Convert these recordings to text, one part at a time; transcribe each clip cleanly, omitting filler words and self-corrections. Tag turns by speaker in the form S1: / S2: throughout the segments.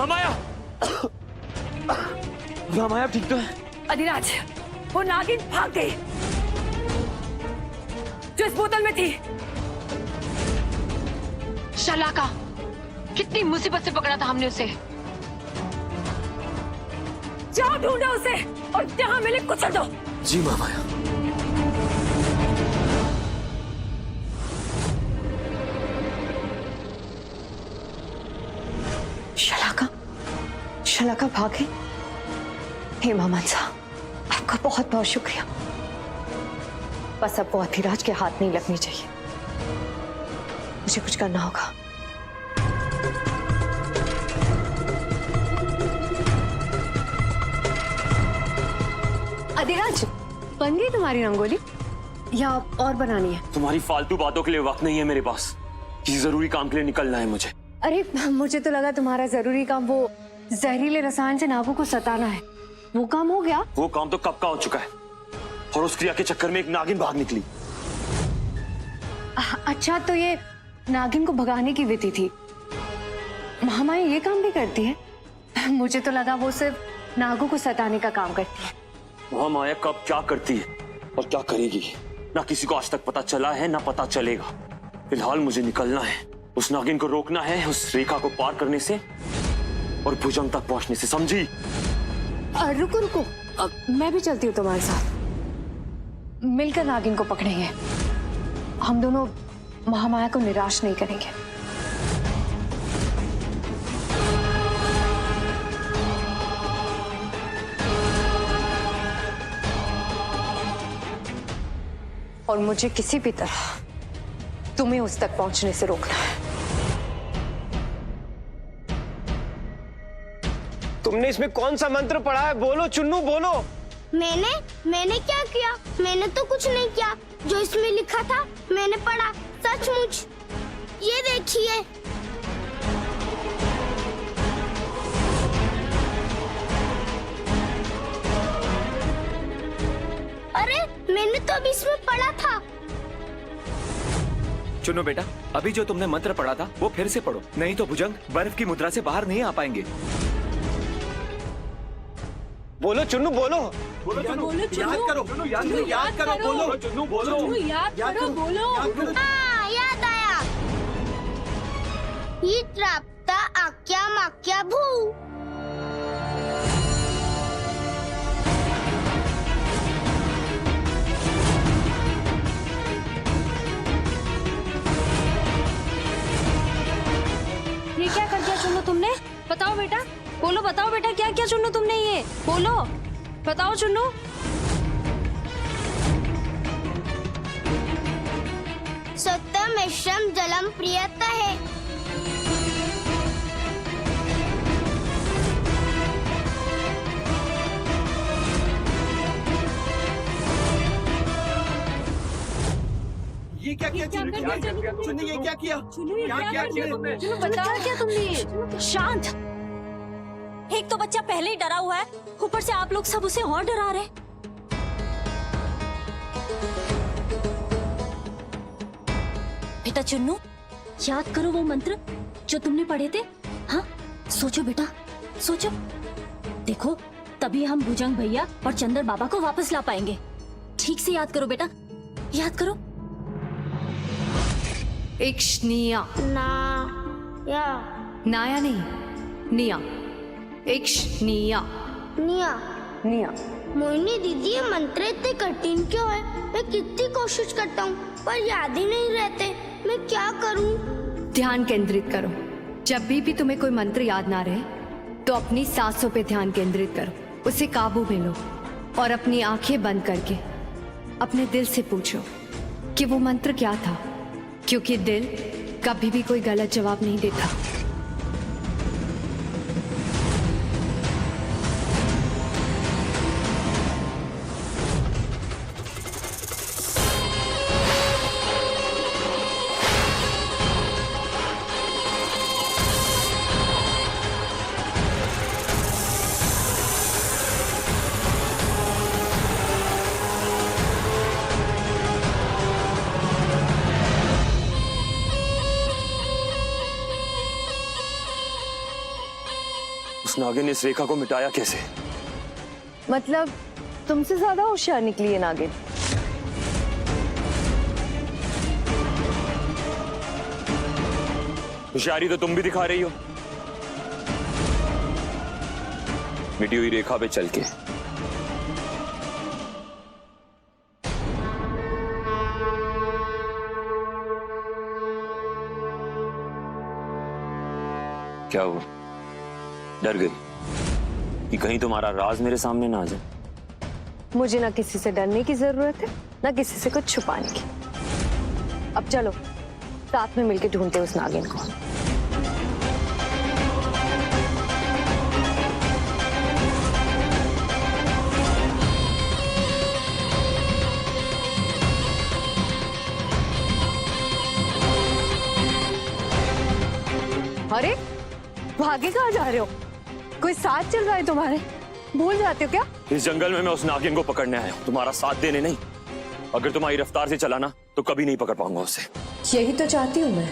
S1: महामाया, महामाया ठीक तो है?
S2: अधिराज, वो नागिन भाग गई जो इस बोतल में थी।
S3: शलाका, कितनी मुसीबत से पकड़ा था हमने उसे।
S2: जाओ ढूंढो उसे और जहां मिले कुचल दो।
S1: जी महामाया।
S4: शलाका भागे। हे मामन साहब, आपका बहुत बहुत शुक्रिया। बस अब वो अधिराज के हाथ नहीं लगनी चाहिए। मुझे कुछ करना होगा। अधिराज, बन गई तुम्हारी रंगोली या और बनानी है?
S1: तुम्हारी फालतू बातों के लिए वक्त नहीं है मेरे पास। किसी जरूरी काम के लिए निकलना है मुझे।
S4: अरे मुझे तो लगा तुम्हारा जरूरी काम वो जहरीले रसायन से नागों को सताना है। वो काम हो गया?
S1: वो काम तो कब का हो चुका है और उस क्रिया के चक्कर में एक नागिन भाग निकली।
S4: अच्छा, तो ये नागिन को भगाने की विधि थी। महामाया ये काम भी करती है? मुझे तो लगा वो सिर्फ नागों को सताने का काम करती है।
S1: महामाया कब क्या करती है और क्या करेगी ना किसी को आज तक पता चला है ना पता चलेगा। फिलहाल मुझे निकलना है, उस नागिन को रोकना है उस रेखा को पार करने से और भुजंग तक पहुंचने से, समझी?
S4: रुको रुको, मैं भी चलती हूँ तुम्हारे साथ। मिलकर नागिन को पकड़ेंगे। हम दोनों महामाया को निराश नहीं करेंगे। और मुझे किसी भी तरह तुम्हें उस तक पहुंचने से रोकना है।
S5: तुमने इसमें कौन सा मंत्र पढ़ा है? बोलो चुन्नू, बोलो।
S6: मैंने क्या किया? मैंने तो कुछ नहीं किया। जो इसमें लिखा था मैंने पढ़ा, सचमुच। ये देखिए। अरे मैंने तो अभी इसमें पढ़ा था।
S7: चुन्नू बेटा, अभी जो तुमने मंत्र पढ़ा था वो फिर से पढ़ो, नहीं तो भुजंग बर्फ की मुद्रा से बाहर नहीं आ पाएंगे।
S5: बोलो चुन्नू, बोलो।
S7: बोलो चुन्नू, याद करो, याद करो, बोलो चुन्नू, बोलो
S2: याद करो, बोलो।
S6: हाँ, याद आया। ही त्राप्ता आक्या माक्या भू।
S3: ये क्या कर दिया चुन्नू तुमने? बताओ बेटा, बोलो, बताओ बेटा, क्या क्या चुन्नू तुमने? ये बोलो, बताओ चुन्नू।
S6: सत्यम मिश्रम जलम प्रियता है।
S7: ये क्या किया चुन्नू? ये क्या किया? क्या किया तुमने?
S3: बताओ क्या तुमने? शांत। एक तो बच्चा पहले ही डरा हुआ है, ऊपर से आप लोग सब उसे और डरा रहे। बेटा चुन्नू, याद करो वो मंत्र जो तुमने पढ़े थे। हाँ, सोचो बेटा, सोचो। देखो, तभी हम भुजंग भैया और चंदर बाबा को वापस ला पाएंगे। ठीक से याद करो बेटा, याद करो।
S4: इक्ष्निया।
S6: ना या
S4: नाया नहीं, निया। इक्ष्निया।
S6: निया।
S4: निया।
S6: मोहिनी दीदी, ये मंत्र इतने कठिन क्यों है? मैं कितनी कोशिश करता हूँ पर याद ही नहीं रहते। मैं क्या करूँ?
S4: ध्यान केंद्रित करो। जब भी तुम्हें कोई मंत्र याद ना रहे तो अपनी सांसों पे ध्यान केंद्रित करो, उसे काबू में लो और अपनी आंखें बंद करके अपने दिल से पूछो कि वो मंत्र क्या था, क्योंकि दिल कभी भी कोई गलत जवाब नहीं देता।
S1: उस नागिन ने इस रेखा को मिटाया कैसे?
S8: मतलब तुमसे ज्यादा होशियार निकली है नागिन।
S1: होशियारी तो तुम भी दिखा रही हो, मिटी हुई रेखा पे चल के। क्या हुआ, डर गई कि कहीं तुम्हारा राज मेरे सामने ना आ जाए?
S8: मुझे ना किसी से डरने की जरूरत है ना किसी से कुछ छुपाने की। अब चलो साथ में मिलकर ढूंढते उस नागिन को। अरे भागे कहाँ जा रहे हो? कोई साथ चल रहा है तुम्हारे? भूल जाते हो क्या?
S1: इस जंगल में मैं उस नागिन को पकड़ने आया हूं, तुम्हारा साथ देने नहीं। अगर तुम्हारी रफ्तार से चला ना तो कभी नहीं पकड़ पाऊंगा उसे।
S8: यही तो चाहती हूँ मैं।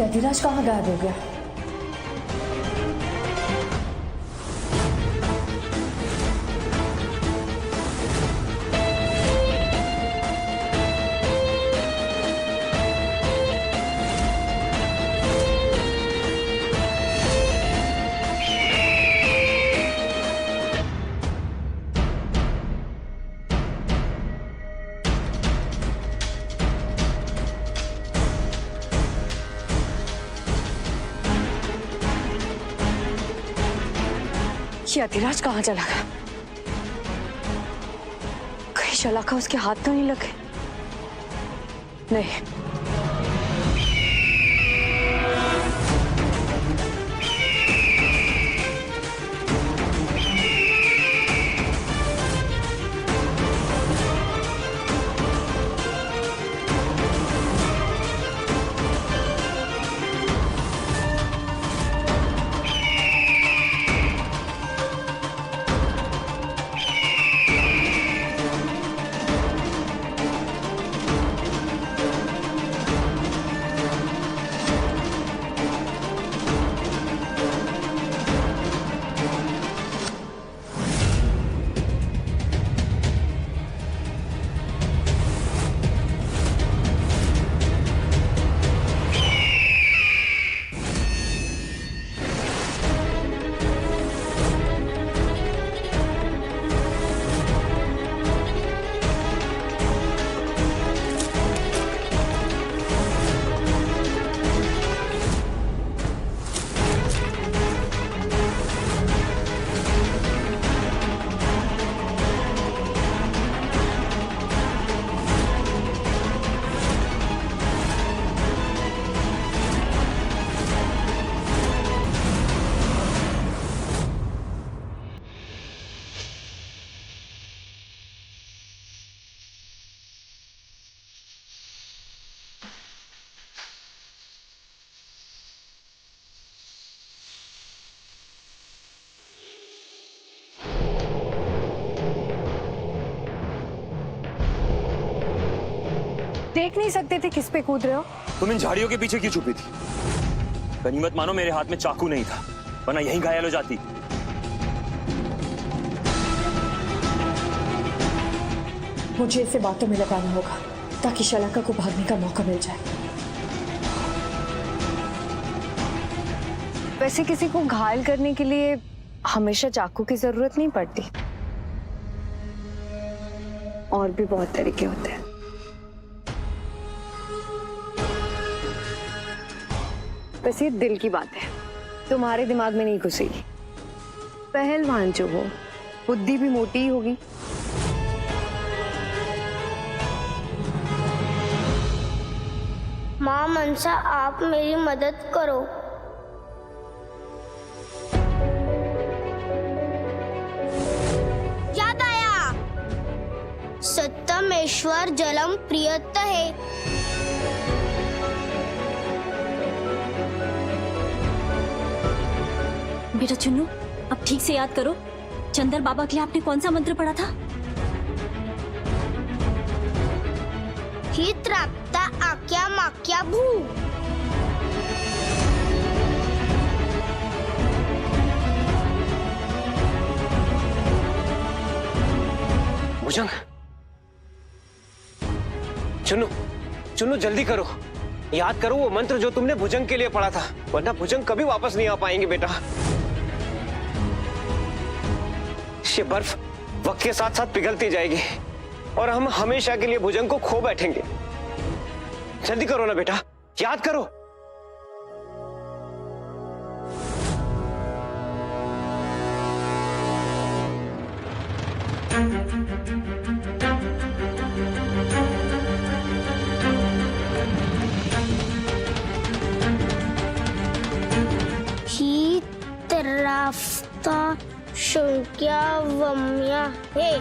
S8: अधिराज कहाँ गायब हो गया? ये अधिराज कहाँ चला गया? कहीं शलाका उसके हाथ तो नहीं लगे? नहीं। देख नहीं सकते थे किस पे कूद रहे हो?
S1: तुम इन झाड़ियों के पीछे क्यों छुपी थी? गनीमत मानो मेरे हाथ में चाकू नहीं था, वरना यहीं घायल हो जाती।
S8: मुझे इसे बातों में लगाना होगा ताकि शलाका को भागने का मौका मिल जाए। वैसे किसी को घायल करने के लिए हमेशा चाकू की जरूरत नहीं पड़ती, और भी बहुत तरीके होते हैं। बस ये दिल की बात है, तुम्हारे दिमाग में नहीं घुसेगी। पहलवान जो हो, बुद्धि भी मोटी ही होगी।
S6: माँ मनसा, आप मेरी मदद करो। याद आया, सत्यमेश्वर जलम प्रियत है।
S3: बेटा चुन्नू, अब ठीक से याद करो, चंदर बाबा के लिए आपने कौन सा मंत्र पढ़ा था?
S6: ही त्राप्ता आक्या माक्या भू।
S5: भुजंग, चुन्नू चुन्नू जल्दी करो, याद करो वो मंत्र जो तुमने भुजंग के लिए पढ़ा था, वरना भुजंग कभी वापस नहीं आ पाएंगे बेटा। ये बर्फ वक्त के साथ साथ पिघलती जाएगी और हम हमेशा के लिए भुजंग को खो बैठेंगे। जल्दी करो ना बेटा, याद करो।
S6: ही त्राप्ता शंक्या वम्या हे।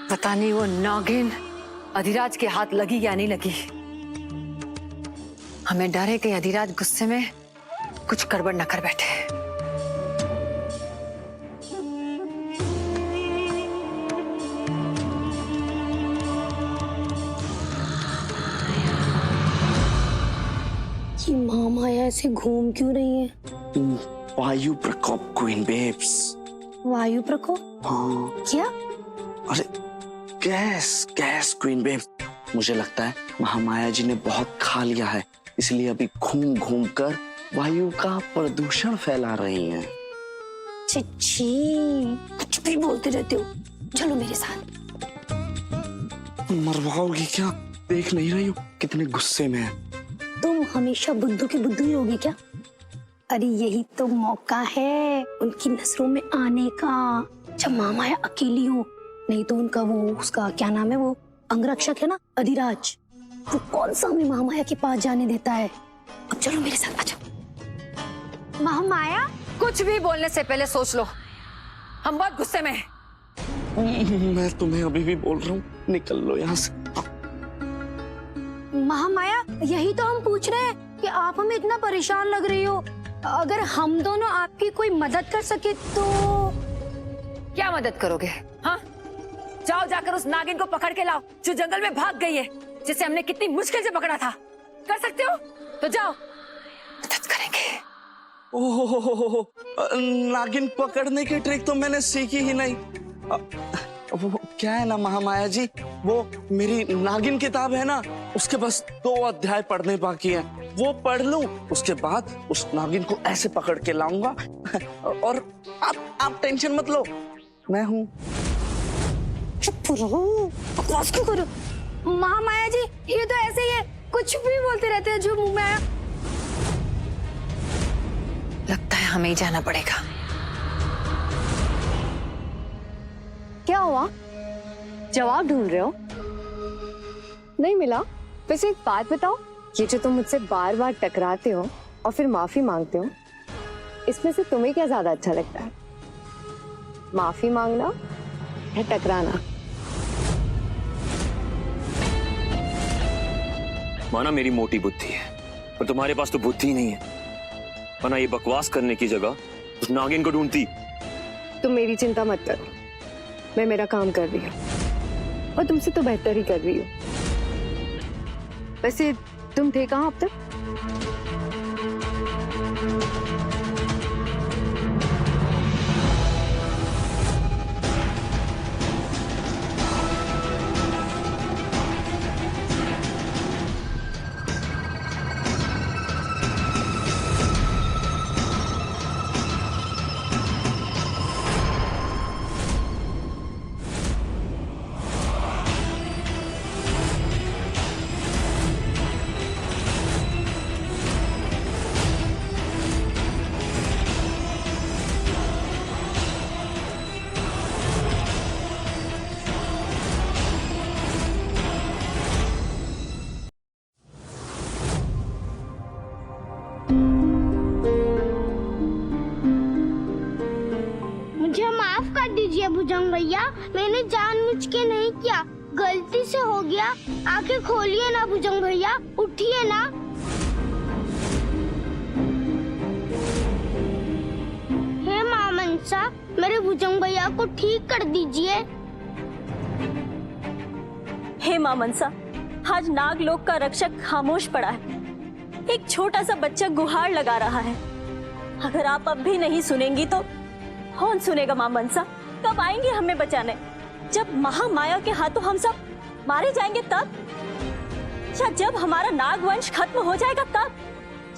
S8: पता नहीं वो नागिन अधिराज के हाथ लगी या नहीं लगी। हमें डर है कि अधिराज गुस्से में कुछ गड़बड़ न कर बैठे।
S6: ये महामाया ऐसे घूम क्यों रही है?
S9: वायु प्रकोप क्वीन बेब्स।
S6: वायु प्रकोप?
S9: हाँ।
S6: क्या?
S9: अरे गैस गैस क्वीन बेब्स, मुझे लगता है महामाया जी ने बहुत खा लिया है, इसलिए अभी घूम घूम कर वायु का प्रदूषण फैला रही हैं।
S6: छिछी, कुछ भी बोलते रहते हो। चलो मेरे साथ।
S9: मरवाओगी क्या? देख नहीं रही हो कितने गुस्से में है।
S6: तुम हमेशा बुद्धू की बुद्धू ही होगी क्या? अरे यही तो मौका है उनकी नजरों में आने का, जब मामाया अकेली हो। नहीं तो उनका वो उसका क्या नाम है, वो अंगरक्षक है ना अधिराज, वो कौन सा हमें महामाया के पास जाने देता है। अब चलो मेरे साथ, आजा। महामाया,
S8: कुछ भी बोलने से पहले सोच लो, हम बहुत गुस्से में हैं।
S9: मैं तुम्हें अभी भी बोल रहा हूँ, निकल लो यहाँ से।
S6: महामाया, यही तो हम पूछ रहे हैं कि आप हमें इतना परेशान लग रही हो। अगर हम दोनों आपकी कोई मदद कर सके तो।
S8: क्या मदद करोगे? हाँ, जाओ जाकर उस नागिन को पकड़ के लाओ जो जंगल में भाग गई है, जिसे हमने कितनी मुश्किल से पकड़ा था। कर सकते हो तो जाओ, मदद करेंगे।
S9: ओह, नागिन पकड़ने की ट्रिक तो मैंने सीखी ही नहीं। वो क्या है ना महामाया जी, वो मेरी नागिन किताब है ना, उसके बस 2 अध्याय पढ़ने बाकी हैं, वो पढ़ लूं, उसके बाद उस नागिन को ऐसे पकड़ के लाऊंगा। और आप टेंशन मत लो, मैं हूँ।
S6: चुप रहो, बकवास क्यों करो? महामाया जी, ये तो ऐसे ही है, कुछ भी बोलते रहते हैं जो मुंह में आया।
S8: लगता है हमें ही जाना पड़ेगा।
S4: क्या हुआ? जवाब ढूंढ रहे हो? नहीं मिला? वैसे एक बात बताओ, ये जो तुम मुझसे बार बार टकराते हो और फिर माफी मांगते हो, इसमें से तुम्हें क्या ज्यादा अच्छा लगता है? माफी मांगना या टकराना?
S1: माना मेरी मोटी बुद्धि है, पर तुम्हारे पास तो बुद्धि नहीं है, वरना ये बकवास करने की जगह उस नागिन को ढूंढती।
S4: तुम मेरी चिंता मत करो, मैं मेरा काम कर रही हूँ और तुमसे तो बेहतर ही कर रही हूँ। वैसे तुम थे कहाँ अब तक?
S10: भुजंग भैया, मैंने जानबूझ के नहीं किया, गलती से हो गया। आंखें खोलिए ना भुजंग भैया, उठिए ना। हे माँ मनसा, मेरे भुजंग भैया को ठीक कर दीजिए।
S3: हे माँ मनसा, आज नागलोक का रक्षक खामोश पड़ा है। एक छोटा सा बच्चा गुहार लगा रहा है। अगर आप अब भी नहीं सुनेंगी तो कौन सुनेगा माँ मनसा? कब आएंगे हमें बचाने? जब महामाया के हाथों हम सब मारे जाएंगे तब? या जब हमारा नागवंश खत्म हो जाएगा तब?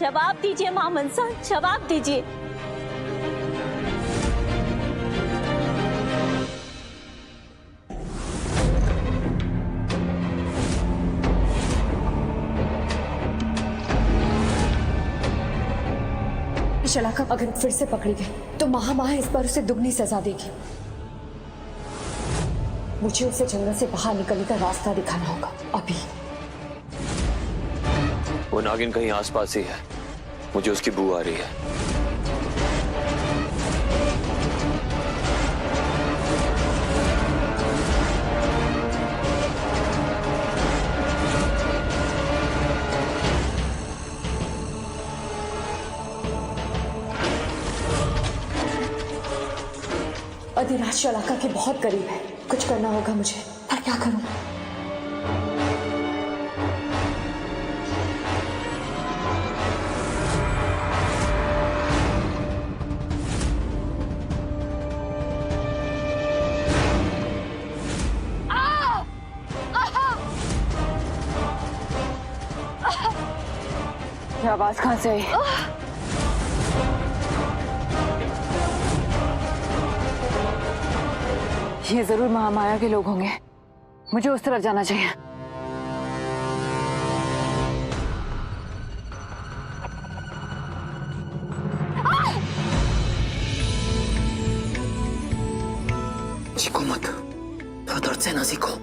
S3: जवाब दीजिए माँ मनसा, जवाब दीजिए।
S4: शलाका अगर फिर से पकड़ी गई तो महामाया इस बार उसे दुगनी सजा देगी। मुझे उसे जंगल से बाहर निकलने का रास्ता दिखाना होगा अभी।
S1: वो नागिन कहीं आसपास ही है, मुझे उसकी बू आ रही है।
S4: अधिराज शलाका के बहुत करीब है, कुछ करना होगा मुझे, पर क्या करूं?
S8: ये आवाज कहाँ से आई? ये जरूर महामाया के लोग होंगे, मुझे उस तरफ जाना चाहिए।
S1: सीखो मत, थोड़ा दर्द से ना सीखो।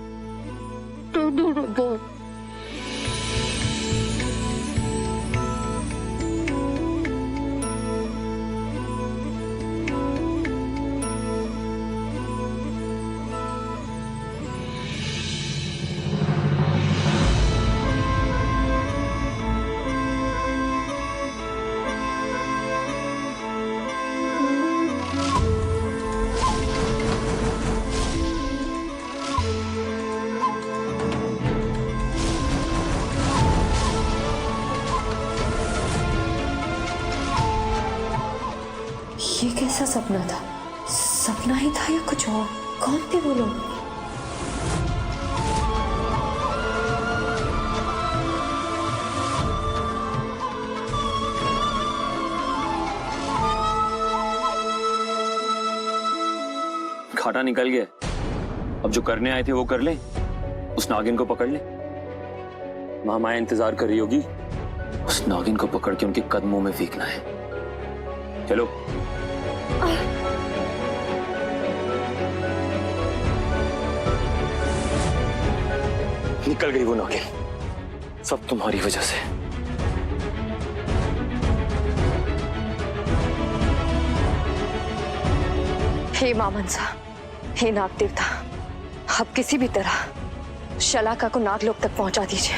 S4: ये कैसा सपना था? सपना ही था या कुछ और? कौन थे वो लोग?
S1: घाटा निकल गया, अब जो करने आए थे वो कर ले, उस नागिन को पकड़ ले। महामाया इंतजार कर रही होगी, उस नागिन को पकड़ के उनके कदमों में फेंकना है। चलो। निकल गई वो नागिन, सब तुम्हारी वजह से।
S4: हे मां मनसा, हे नाग देवता, अब किसी भी तरह शलाका को नागलोक तक पहुंचा दीजिए।